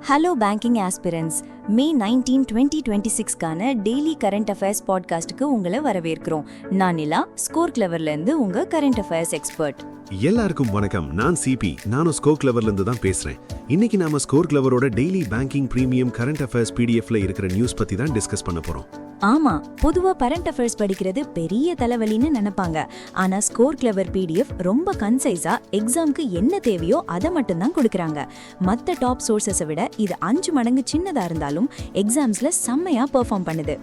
Hello banking aspirants, மே 19, 2026க்கான daily current affairs பாட்காஸ்ட்டுக்கு உங்களை வரவேற்கிறோம். நான் நிலா, ஸ்கோர் கிளவர்லேருந்து உங்க கரண்ட் அஃபேர்ஸ் எக்ஸ்பர்ட். எல்லாருக்கும் வணக்கம். நான் சிபி. நானும் ஸ்கோர் கிளவர்ல இருந்து தான் பேசுறேன். இன்னைக்கு நாம ஸ்கோர் கிளவரோட daily banking premium current affairs பிடிஎஃப்ல இருக்கிற நியூஸ் பத்தி தான் டிஸ்கஸ் பண்ண போறோம். ஆமா, பொதுவா கரண்ட் அஃபேர்ஸ் படிக்கிறது பெரிய தலைவலின்னு நினைப்பாங்க. ஆனா ஸ்கோர் கிளவர் பிடிஎஃப் ரொம்ப கன்சைஸா எக்ஸாம்க்கு என்ன தேவையோ அதை மட்டும் தான் கொடுக்கறாங்க. மத்த டாப் சோர்சஸை விட இது 5 மடங்கு சின்னதா இருந்தாலும் எக்ஸாம்ஸ்ல செம்மையா பெர்ஃபார்ம் பண்ணுது.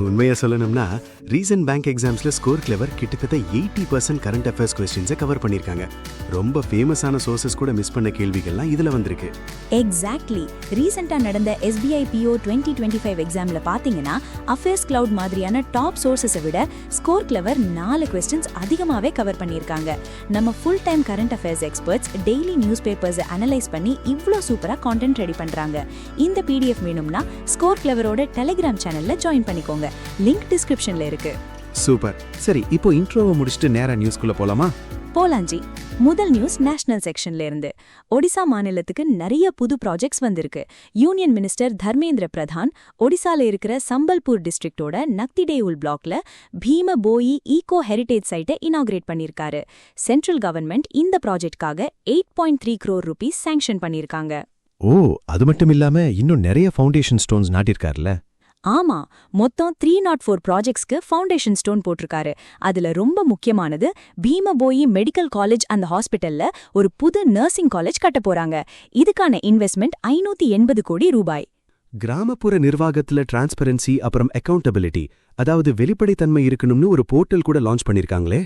உண்மையா சொல்லணும்னா ரீசன்ட் பேங்க் எக்ஸாம்ஸ்ல ஸ்கோர் கிளவர் கிட்டத்தட்ட 80% கரண்ட் அஃபேர்ஸ் கொஸ்டின்ஸை கவர் பண்ணிருக்காங்க. ரொம்ப ஃபேமஸான சோர்சஸ் கூட மிஸ் பண்ண கேள்விகள்லாம் இதுல வந்திருக்கு. எக்ஸாக்ட்லி. ரீசெண்டா நடந்த SBI PO 2025 எக்ஸாம்ல பாத்தீங்கன்னா அஃபேர்ஸ் கிளவுட் மாதிரியான டாப் சோர்சஸை விட ஸ்கோர் கிளவர் 4 கொஸ்டின்ஸ் அதிகமாவே கவர் பண்ணிருக்காங்க. நம்ம full time current affairs experts daily news பேப்பர்ஸை அனலைஸ் பண்ணி இவ்ளோ சூப்பரா கான்டென்ட் ரெடி பண்றாங்க. இந்த PDF வேணும்னா ஸ்கோர் கிளவரோட டெலிகிராம் சேனல்ல ஜாயின் பண்ணிக்கோங்க. லிங்க் டிஸ்கிரிப்ஷன்ல இருக்கு. சூப்பர். சரி, இப்போ இன்ட்ரோவை முடிச்சிட்டு நேரா நியூஸ்க்குள்ள போலாமா? போலாஞ்சி. முதல் நியூஸ் நேஷனல் செக்ஷன்ல இருந்து. ஒடிசா மாநிலத்துக்கு நிறைய புது ப்ராஜெக்ட்ஸ் வந்திருக்கு. யூனியன் மினிஸ்டர் தர்மேந்திர பிரதான் ஒடிசால இருக்கிற சம்பல்பூர் டிஸ்ட்ரிக்டோட நக்திடேவுல் பிளாக்ல பீம போயி ஈகோ ஹெரிடேஜ் சைட்டை இனாகிரேட் பண்ணிருக்காரு. சென்ட்ரல் கவர்மெண்ட் இந்த ப்ராஜெக்ட்காக 8.3 crore rupees சாங்ஷன் பண்ணிருக்காங்க. ஓ, அது மட்டும் இல்லாம இன்னும் நிறைய ஃபவுண்டேஷன் ஸ்டோன்ஸ் நாட்டிருக்காருல. ஆமா, மொத்தம் 304 ப்ராஜெக்ட்ஸ்க்கு ஃபவுண்டேஷன் ஸ்டோன் போட்டிருக்காரு. அதுல ரொம்ப முக்கியமானது பீமபோயி மெடிக்கல் காலேஜ் அந்த ஹாஸ்பிட்டல்ல ஒரு புது நர்சிங் காலேஜ் கட்ட போறாங்க. இதுக்கான இன்வெஸ்ட்மெண்ட் 580 கோடி ரூபாய். கிராமப்புற நிர்வாகத்துல டிரான்ஸ்பரன்சி அப்புறம் அக்கவுண்டபிலிட்டி, அதாவது வெளிப்படைத்தன்மை இருக்கணும்னு ஒரு போர்ட்டல் கூட லான்ச் பண்ணிருக்காங்களே.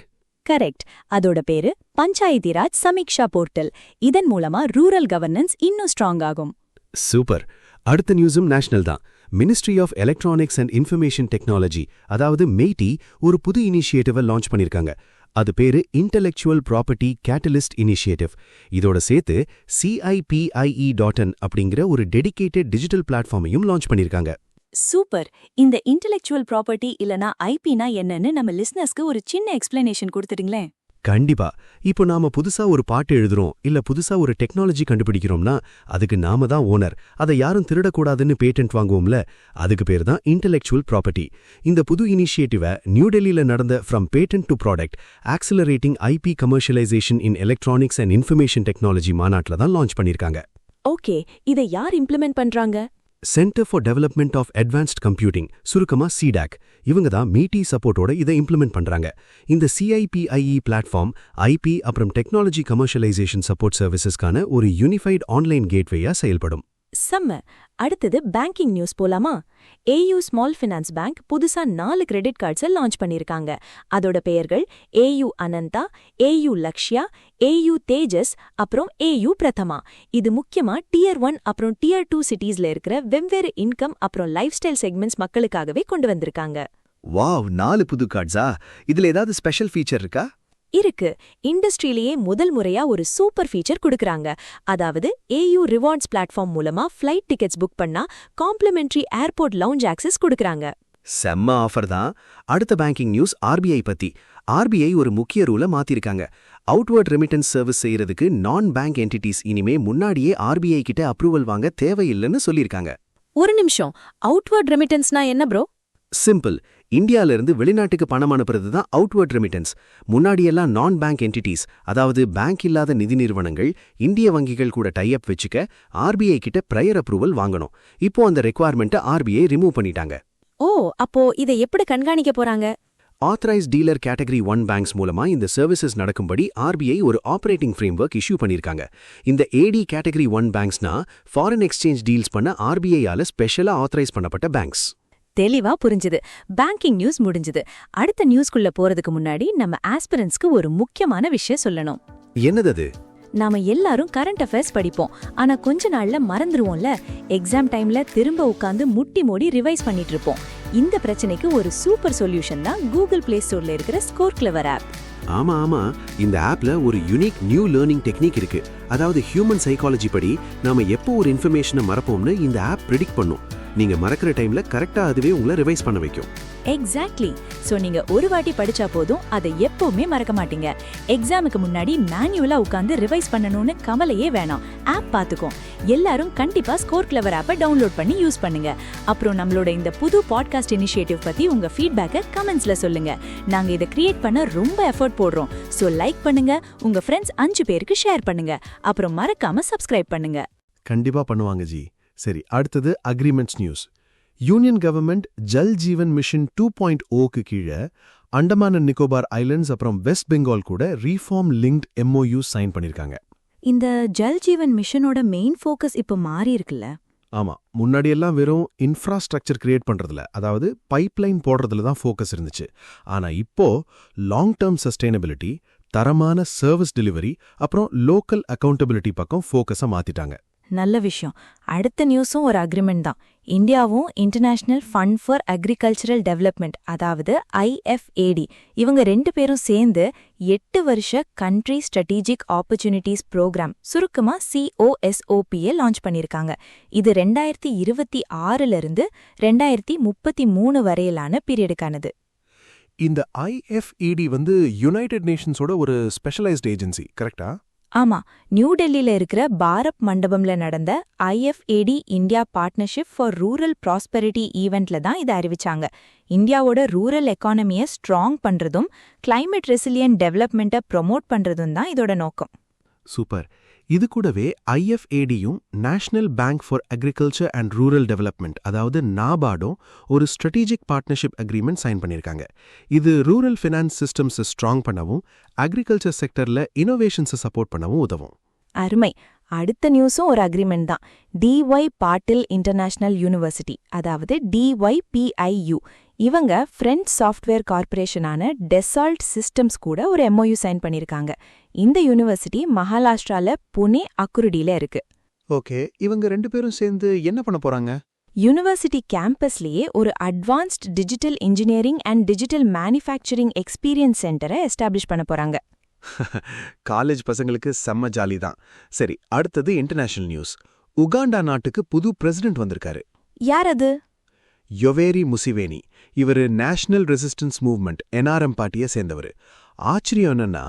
கரெக்ட். அதோட பேரு பஞ்சாயத்தி ராஜ் சமீக்ஷா போர்ட்டல். இதன் மூலமா ரூரல் கவர்னன்ஸ் இன்னும் ஸ்ட்ராங் ஆகும். சூப்பர். அடுத்த நியூஸும் நேஷனல் தான். Ministry of electronics and information technology, அதாவது மெய்டி, ஒரு புது இனிஷியேட்டிவை லான்ச் பண்ணிருக்காங்க. அது பேரு இன்டெலெக்சுவல் ப்ராப்பர்ட்டி கேட்டலிஸ்ட் இனிஷியேட்டிவ். இதோட சேர்த்து CIPIE.in அப்படிங்கிற ஒரு டெடிகேட்டட் டிஜிட்டல் பிளாட்ஃபார்மையும் லான்ச் பண்ணிருக்காங்க. சூப்பர். இந்த இன்டெலெக்சுவல் ப்ராப்பர்ட்டி இல்லனா ஐபினா என்னன்னு நம்ம லிஸ்னர்ஸ்க்கு ஒரு சின்ன எக்ஸ்பிளனேஷன் கொடுத்துட்டீங்களே. கண்டிப்பா. இப்போ நாம புதுசா ஒரு பாட்டு எழுதுறோம், இல்ல புதுசா ஒரு டெக்னாலஜி கண்டுபிடிக்கிறோம்னா அதுக்கு நாம தான் ஓனர். அதை யாரும் திருடக்கூடாதுன்னு பேட்டன்ட் வாங்குவோம்ல, அதுக்கு பேர் தான் இன்டெலெக்சுவல் ப்ராப்பர்ட்டி. இந்த புது இனிஷியேட்டிவை நியூ டெல்லியில நடந்த from patent to product accelerating IP commercialisation in electronics and information technology மாநாட்டில் தான் லான்ச் பண்ணிருக்காங்க. ஓகே, இதை யார் இம்ப்ளிமெண்ட் பண்றாங்க? Centre for development of advanced computing, சுருக்கமா CDAC. இவங்க தான் மீட்டி சப்போர்ட்டோட இதை இம்ப்ளிமெண்ட் பண்றாங்க. இந்த CIPIE பிளாட்ஃபார்ம் IP அப்புறம் டெக்னாலஜி கமர்ஷியலைசேஷன் சப்போர்ட் சர்வீசஸ்க்கான ஒரு யூனிஃபைட் ஆன்லைன் கேட்வேயா செயல்படும். செம்ம. அடுத்தது பேங்கிங் நியூஸ் போலாமா? AU ஸ்மால் ஃபினான்ஸ் பேங்க் புதுசா 4 கிரெடிட் கார்ட்ஸை லான்ச் பண்ணிருக்காங்க. அதோட பெயர்கள் AU Ananda, AU Lakshya, AU தேஜஸ் அப்புறம் AU பிரதமா. இது முக்கியமா Tier 1 அப்புறம் Tier 2 சிட்டிஸ்ல இருக்கிற வெவ்வேறு இன்கம் அப்புறம் லைஃப் ஸ்டைல் செக்மெண்ட்ஸ் மக்களுக்காகவே கொண்டு வந்திருக்காங்க. வாவ், 4 புது கார்ட்ஸா? இதுல ஏதாவது ஸ்பெஷல் ஃபீச்சர் இருக்கா? இருக்கு. இண்டஸ்ட்ரியிலேயே முதல் முறையா ஒரு சூப்பர் ஃபீச்சர் கொடுக்கறாங்க. அதாவது AU ரிவார்ட்ஸ் பிளாட்ஃபார்ம் மூலமா ஃப்ளைட் டிக்கெட்ஸ் புக் பண்ணா காம்ப்ளிமெண்டரி ஏர்போர்ட் லவுஞ்ச் ஆக்சஸ் கொடுக்கறாங்க. செம்ம ஆஃபர் தான். அடுத்த பேங்கிங் நியூஸ் RBI பத்தி. RBI ஒரு முக்கிய ரூலை மாத்திருக்காங்க. அவுட்வர்ட் ரெமிட்டன்ஸ் சர்வீஸ் செய்யறதுக்கு நான் பேங்க் என்டிட்டிஸ் இனிமே முன்னாடியே RBI கிட்ட அப்ரூவல் வாங்க தேவையில்லைன்னு சொல்லியிருக்காங்க. ஒரு நிமிஷம், அவுட்வர்ட் ரெமிட்டன்ஸ்னா என்ன ப்ரோ? சிம்பிள். இந்தியால இருந்து வெளிநாட்டுக்கு பணம் அனுப்புறது தான் அவுட்வர்ட் ரெமிட்டன்ஸ். முன்னாடியெல்லாம் நான் பேங்க் என்டிட்டிஸ், அதாவது பேங்க் இல்லாத நிதி நிறுவனங்கள் இந்திய வங்கிகள் கூட டைப் வச்சுக்க RBI கிட்ட ப்ரையர் அப்ரூவல் வாங்கணும். இப்போ அந்த ரெக்வயர்மெண்ட்டை RBI ரிமூவ் பண்ணிட்டாங்க. ஓ, அப்போ இதை எப்படி கண்காணிக்க போறாங்க? ஆத்தரைஸ்ட் டீலர் கேட்டகரி 1 பேங்க்ஸ் மூலமா இந்த சர்வீசஸ் நடக்கும்படி RBI ஒரு ஆபரேட்டிங் ஃப்ரேம்வொர்க் இஷ்யூ பண்ணிருக்காங்க. இந்த AD கேட்டகரி 1 பேங்க்ஸ்னா ஃபாரின் எக்ஸ்சேஞ்ச் டீல்ஸ் பண்ண RBI-ஆல ஸ்பெஷலா ஆத்தரைஸ் பண்ணப்பட்ட பேங்க்ஸ். தெளிவா புரிஞ்சுது. பேங்கிங் நியூஸ் முடிஞ்சுது. அடுத்த நியூஸ்க்குள்ள போறதுக்கு முன்னாடி நம்ம ஆஸ்பிரன்ஸ்க்கு ஒரு முக்கியமான விஷயம் சொல்லணும். என்னது? நாம எல்லாரும் கரண்ட் அஃபேர்ஸ் படிப்போம், ஆனா கொஞ்ச நாள்ல மறந்துருவோம்ல. எக்ஸாம் டைம்ல திரும்ப உட்காந்து முட்டி மோடி ரிவைஸ் பண்ணிட்டு இருப்போம். இந்த பிரச்சனைக்கு ஒரு சூப்பர் சொல்யூஷன் தான் கூகுள் பிளே ஸ்டோர்ல இருக்கிற ஸ்கோர் கிளவர் ஆப். ஆமா, இந்த ஆப்ல ஒரு யூனிக் நியூ லேர்னிங் டெக்னிக் இருக்கு. அதாவது ஹியூமன் சைக்காலஜி படி நாம எப்போ ஒரு இன்ஃபர்மேஷனை மறப்போம்னு இந்த ஆப் ப்ரெடிக்ட் பண்ணும். நீங்க மறக்கிற டைம்ல கரெக்டா அதுவே உங்களை ரிவைஸ் பண்ண வைக்கும். எக்ஸாக்ட்லி. சோ நீங்க ஒரு வாட்டி படிச்சா போதும், அதை எப்பவுமே மறக்க மாட்டீங்க. எக்ஸாமுக்கு முன்னாடி மேனுவலா உட்கார்ந்து ரிவைஸ் பண்ணணும்னு கவலையே வேணாம். ஆப் பாத்துக்கும். எல்லாரும் கண்டிப்பா ஸ்கோர் கிளவர் ஆப்பை டவுன்லோட் பண்ணி யூஸ் பண்ணுங்க. அப்புறம் நம்மளோட இந்த புது பாட்காஸ்ட் இனிஷியேட்டிவ் பத்தி உங்க ஃபீட்பேக்கை கமெண்ட்ஸ்ல சொல்லுங்க. நாங்க இதை கிரியேட் பண்ண ரொம்ப எஃபோர்ட் போடுறோம். சோ லைக் பண்ணுங்க, உங்க ஃப்ரெண்ட்ஸ் 5 பேருக்கு ஷேர் பண்ணுங்க. அப்புறம் மறக்காம சப்ஸ்கிரைப் பண்ணுங்க. கண்டிப்பா பண்ணுவாங்க ஜி. சரி, அடுத்தது agreements news. Union government Jal Jeevan mission 2.0க்கு கீழே அண்டமான் அண்ட் நிக்கோபார் ஐலண்ட்ஸ் அப்புறம் வெஸ்ட் பெங்கால் கூட ரீஃபார்ம் லிங்க்ட் MOU சைன் பண்ணிருக்காங்க. இந்த ஜல் ஜீவன் மிஷனோட மெயின் ஃபோக்கஸ் இப்ப மாறி இருக்குல்ல? ஆமா, முன்னாடியெல்லாம் வெறும் இன்ஃப்ராஸ்ட்ரக்சர் கிரியேட் பண்றதுல, அதாவது பைப்லைன் போடுறதுல தான் ஃபோக்கஸ் இருந்துச்சு. ஆனா இப்போ லாங் டேர்ம் சஸ்டைனபிலிட்டி, தரமான சர்வீஸ் டெலிவரி அப்புறம் லோக்கல் அக்கௌண்டபிலிட்டி பக்கம் ஃபோக்கஸை மாத்திட்டாங்க. நல்ல விஷயம். அடுத்த நியூஸும் ஒரு அக்ரிமெண்ட் தான். இந்தியாவும் international fund for agricultural development, அதாவது IFAD, இவங்க 2 பேரும் சேர்ந்து 8 வருஷ கண்ட்ரி ஸ்ட்ராட்டஜிக் ஆப்பர்ச்சுனிட்டிஸ் ப்ரோக்ராம், சுருக்கமா COSOP-ஐ லான்ச் பண்ணிருக்காங்க. இது 2026 இருந்து 2033 வரையிலான பீரியடுக்கானது. இந்த IFAD யுனைடெட் நேஷன்ஸோட ஒரு ஸ்பெஷலைஸ்ட் ஏஜென்சி, கரெக்டா? ஆமா, நியூ டெல்லியில இருக்கிற பாரத் மண்டபம்ல நடந்த IFAD India partnership for rural prosperity ஈவெண்ட்ல தான் இதை அறிவிச்சாங்க. இந்தியாவோட ரூரல் எக்கானமியை ஸ்ட்ராங் பண்றதும் கிளைமேட் ரெசிலியன்ட் டெவலப்மெண்ட்டை ப்ரொமோட் பண்றதும் தான் இதோட நோக்கம். சூப்பர். இது கூடவே IFADயும் national bank for agriculture and rural development, அதாவது நாபார்டும் ஒரு ஸ்ட்ராட்டஜிக் பார்ட்னர்ஷிப் அக்ரிமெண்ட் சைன் பண்ணியிருக்காங்க. இது ரூரல் ஃபினான்ஸ் சிஸ்டம்ஸை ஸ்ட்ராங் பண்ணவும் அக்ரிகல்ச்சர் செக்டர்ல இனோவேஷன்ஸை சப்போர்ட் பண்ணவும் உதவும். அருமை. அடுத்த நியூஸும் ஒரு அக்ரிமெண்ட் தான். DY பாட்டில் இன்டர்நேஷனல் யூனிவர்சிட்டி, அதாவது DYPIU, இவங்க ஃப்ரெஞ்ச் சாஃப்ட்வேர் கார்ப்பரேஷனான டெசால்ட் சிஸ்டம்ஸ் கூட ஒரு MOU சைன் பண்ணிருக்காங்க. இந்த யூனிவர்சிட்டி மகாராஷ்டிரால புனே அக்குருடியில இருக்கு. ஓகே, இவங்க 2 பேரும் சேர்ந்து என்ன பண்ண போறாங்க? யூனிவர்சிட்டி கேம்பஸ்லயே ஒரு advanced digital engineering and digital manufacturing experience சென்டரை எஸ்டாப்ளிஷ் பண்ண போறாங்க. காலேஜ் பசங்களுக்கு செம்ம ஜாலி தான். சரி, அடுத்தது இன்டர்நேஷனல் நியூஸ். உகாண்டா நாட்டுக்கு புது பிரசிடென்ட் வந்திருக்காரு. யார் அது? யொவேரி முசிவேனி. இவர் நேஷனல் ரெசிஸ்டன்ஸ் மூவ்மெண்ட் NRM பார்ட்டியை சேர்ந்தவர். ஆச்சரியம் என்னன்னா,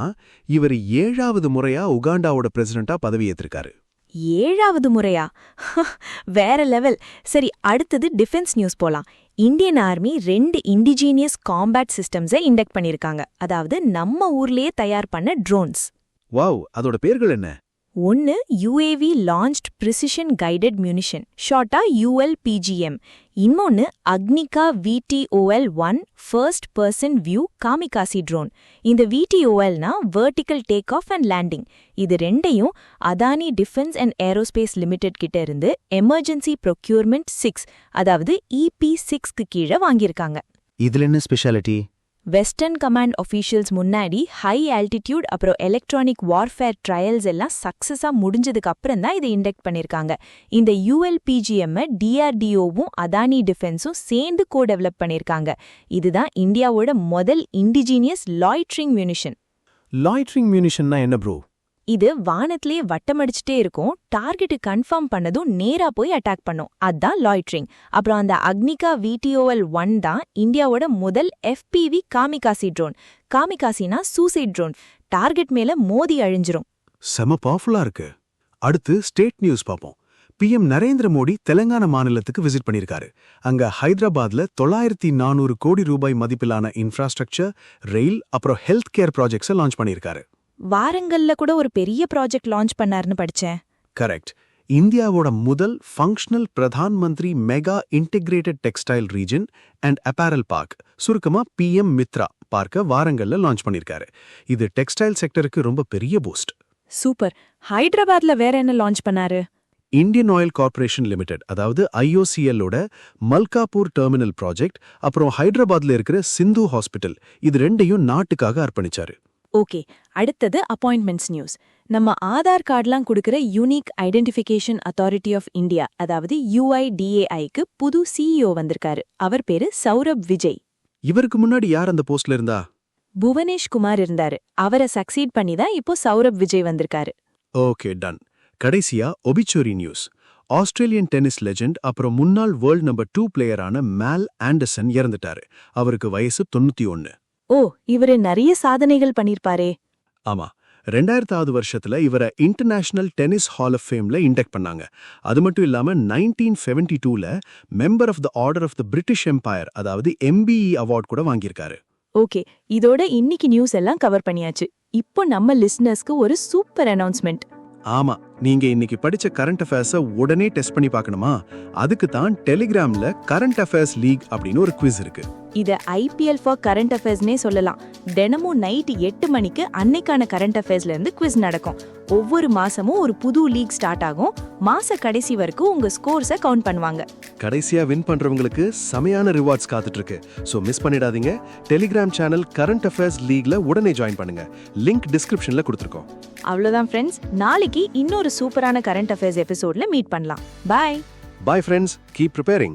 இவர் 7வது முறையா உகாண்டாவோட பிரசிடென்ட்டா பதவியேற்றிருக்காரு. 7வது முறையா? வேற லெவல். சரி, அடுத்தது டிஃபென்ஸ் நியூஸ் போலாம். இந்தியன் ஆர்மி 2 இண்டிஜீனியஸ் காம்பேட் சிஸ்டம்ஸை இண்டக்ட் பண்ணிருக்காங்க, அதாவது நம்ம ஊர்லயே தயார் பண்ண ட்ரோன்ஸ். வாவ், அதோட பேர்கள் என்ன? ஒன்னு UAV launched precision guided munition, ஷார்ட்டா ULPGM. இன்னொன்னு Agnika VTOL-1 first person view kamikaze drone. இந்த VTOL-னா vertical take off and landing. இது 2யும் Adani defence and aerospace limited கிட்ட இருந்து எமர்ஜென்சி ப்ரொக்யூர்மெண்ட் 6, அதாவது EP6க்கு கீழே வாங்கியிருக்காங்க. இதுல என்ன ஸ்பெஷாலிட்டி? வெஸ்டர்ன் கமாண்ட் ஆஃபீஷியல்ஸ் முன்னாடி ஹை ஆல்டிடியூட் அப்புறம் எலக்ட்ரானிக் வார்ஃபேர் ட்ரையல்ஸ் எல்லாம் சக்சஸா முடிஞ்சதுக்கு அப்புறம் தான் இதை இண்டக்ட் பண்ணிருக்காங்க. இந்த ULPGM-ஐ DRDO-வும் அதானி டிஃபென்ஸும் சேர்ந்து டெவலப் பண்ணிருக்காங்க. இதுதான் இந்தியாவோட முதல் இண்டிஜீனியஸ் லாய்ட்ரிங் மியூனிஷன். லாய்ட்ரிங் மியூனிஷன்னா என்ன ப்ரோ? இது வானத்திலேயே வட்டமடிச்சுட்டே இருக்கும். டார்கெட்டு கன்ஃபார்ம் பண்ணதும் நேரா போய் அட்டாக் பண்ணும். அதான் லாய்ட்ரிங். அப்புறம் அந்த அக்னிகா VTOL-1 தான் இந்தியாவோட முதல் FPV காமிகாசி ட்ரோன். காமிகாசினா சூசைட் ட்ரோன். டார்கெட் மேல மோதி அழிஞ்சிரும். செம பவர்ஃபுல்லா இருக்கு. அடுத்து ஸ்டேட் நியூஸ் பாப்போம். PM நரேந்திர மோடி தெலங்கானா மாநிலத்துக்கு விசிட் பண்ணிருக்காரு. அங்க ஹைதராபாத்ல 9,400 கோடி ரூபாய் மதிப்பிலான இன்ஃப்ராஸ்ட்ரக்சர், ரயில் அப்புறம் ஹெல்த் கேர் ப்ராஜெக்ட்ஸை லான்ச் பண்ணிருக்காரு. வாரங்கள்ல கூட ஒரு பெரிய ப்ராஜெக்ட் லான்ச் பண்ணாருன்னு படிச்சேன். கரெக்ட். இந்தியாவோட முதல் functional Pradhan Mantri mega integrated textile region and apparel park, சுருக்கமா PM மித்ரா பார்க்க வாரங்கள்ல லான்ச் பண்ணிருக்காரு. இது டெக்ஸ்டைல் செக்டருக்கு ரொம்ப பெரிய பூஸ்ட். சூப்பர். ஹைதராபாத்ல வேற என்ன லான்ச் பண்ணாரு? இந்தியன் ஆயில் கார்ப்பரேஷன் லிமிடெட், அதாவது IOCL-ஓட மல்காப்பூர் டெர்மினல் ப்ராஜெக்ட், அப்புறம் ஹைதராபாத்ல இருக்கிற சிந்து ஹாஸ்பிட்டல், இது 2யும் நாட்டுக்காக அர்ப்பணிச்சாரு. ஓகே, அடுத்தது அப்பாயின்மெண்ட்ஸ் நியூஸ். நம்ம ஆதார் கார்டுலாம் கொடுக்கிற unique identification authority of India, அதாவது UIDAI-க்கு புது CEO வந்திருக்காரு. அவர் பேரு சௌரப் விஜய். இவருக்கு முன்னாடி யார் அந்த போஸ்ட்ல இருந்தா? புவனேஷ் குமார் இருந்தாரு. அவரை சக்சீட் பண்ணி தான் இப்போ சௌரப் விஜய் வந்திருக்காரு. Okay, done. கடைசியா obituary news. Australian tennis legend அப்புறம் முன்னாள் வேர்ல்ட் நம்பர் 2 பிளேயரான மேல் ஆண்டர்சன் இறந்துட்டாரு. அவருக்கு வயசு 91. ஓ, இவரு நிறைய சாதனைகள் பண்ணிருப்பாரே. ஆமா, 2000வது வருஷத்துல இவரை இன்டர்நேஷனல் டென்னிஸ் ஹால் ஆஃப் ஃபேம்ல இண்டக்ட் பண்ணாங்க. அது மட்டும் இல்லாம 1972ல member of the order of the British Empire, அதாவது MBE அவார்ட் கூட வாங்கியிருக்காரு. ஓகே, இதோட இன்னைக்கு நியூஸ் எல்லாம் கவர் பண்ணியாச்சு. இப்போ நம்ம லிசனர்ஸ்க்கு ஒரு சூப்பர் அனௌன்ஸ்மெண்ட். ஆமா, நீங்க இன்னைக்கு படிச்ச கரண்ட் அஃபேர்ஸ உடனே டெஸ்ட் பண்ணி பார்க்கணுமா? அதுக்கு தான் டெலிகிராம்ல கரண்ட் அஃபேர்ஸ் லீக் அப்படின்னு ஒரு குவிஸ் இருக்கு. இத IPL ஃபார் கரண்ட் அஃபேர்ஸ்னே சொல்லலாம். தினமும் நைட் 8 மணிக்கு அன்னைக்கான கரண்ட் அஃபேர்ஸ்ல இருந்து குவிஸ் நடக்கும். ஒவ்வொரு மாசமும் ஒரு புது லீக் ஸ்டார்ட் ஆகும். மாச கடைசி வரைக்கும் உங்க ஸ்கோர்ஸை கவுண்ட் பண்ணுவாங்க. கடைசியா வின் பண்றவங்களுக்கு செமையான ரிவார்ட்ஸ் காத்துட்டு இருக்கு. சோ மிஸ் பண்ணிடாதீங்க. டெலிகிராம் சேனல் கரண்ட் அஃபேர்ஸ் லீக்ல உடனே ஜாயின் பண்ணுங்க. லிங்க் டிஸ்கிரிப்ஷன்ல கொடுத்திருக்கோம். அவ்வளவுதான் ஃப்ரெண்ட்ஸ், நாளைக்கு இன்னொரு சூப்பரான கரண்ட் அஃபேர்ஸ் எபிசோட்ல மீட் பண்ணலாம். Bye Bye friends, keep preparing.